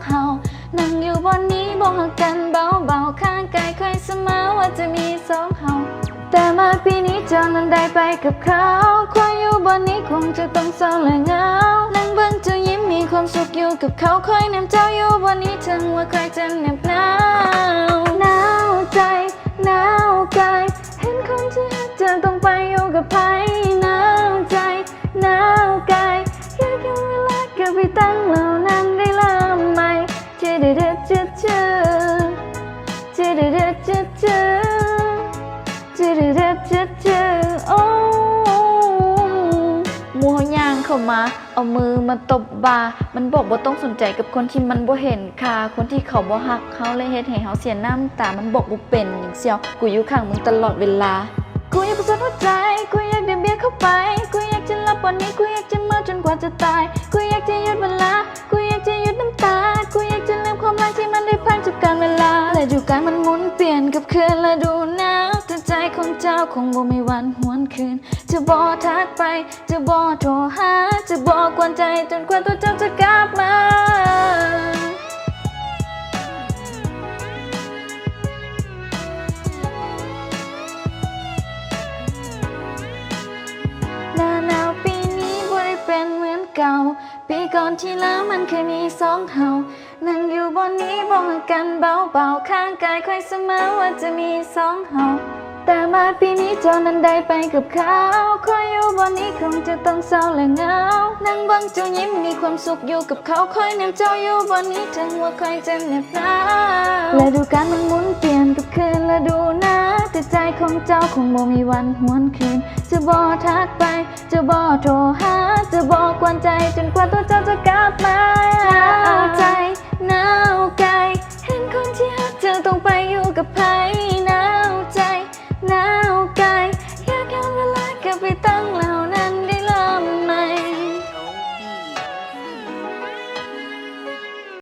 เฮานั่งอยู่บนนี้บอกหักกันเบาๆข้างกายใครเสมอว่าจะมีสองเฮาแต่มาปีนี้เจ้านั้นได้ไปกับเขาคอยอยู่บนนี้คงจะต้องเศร้าและเหงานั่งเบิ่งเจ้ายิ้มมีความสุขอยู่กับเขาคอยนำเจ้าอยู่บนนี้ถึงว่าใครจะเหน็บหนาวหนาวใจหนาวกายเห็นคนที่รักเธอต้องไปอยู่กับใครหนาวใจหนาวกายอยากย้อนเวลากลับไปตั้งเหล่านั้นได้เริ่มใหม่เจเดเดเจเจเจเดเดเจเจโอ้มัวย่างเข้ามาเอามือมาตบบ่ามันบอกว่าต้องสนใจกับคนที่มันบ่เห็นค่าคนที่เขาบ่ฮักเขาเลยเฮ็ดให้เขาเสียน้ำตามันบอกบ่เป็นอย่างเสียวกูอยู่ข้างมึงตลอดเวลากูอยากประสบหัวใจกูอยากเดินเบียดเข้าไปกูอยากจะหลับวันนี้กูอยากจะเมื่อจนกว่าจะตายกูอยากจะหยุดเวลากูอยากจะหยุดน้ำตากูอยากจะลืมความรักที่มันได้ผ่านจากกาลเวลาและดูการมันหมุนเปลี่ยนกับคืนและดูหนาวแต่ใจของเจ้าคงบ่มีวันหวนคืนจะบ่ทักไปจะบ่โทรหาจะบ่กวนใจจนกว่าตัวเจ้าจะกลับมาเก่าปีก่อนที่แล้วมันเคยมีสองเฮานั่งอยู่บนนี้บอกกันเบาๆข้างกายคอยเสมอว่าจะมีสองเฮาแต่มาปีนี้เจ้านั้นได้ไปกับเขาคอยอยู่บนนี้คงจะต้องเศร้าและเหงานั่งบังเจ้ายิ้มมีความสุขอยู่กับเขาคอยนำเจ้าอยู่บนนี้ถึงว่าใครจะเหน็บหนาวและดูการมันหมุนเปลี่ยนกับคืนและดูหนาวแต่ใจของเจ้าคงบ่มีวันหวนคืนจะบ่ทักไปจะบ่โทรหาจะบ่กวนใจจนกว่าตัวเจ้าจะกลับมา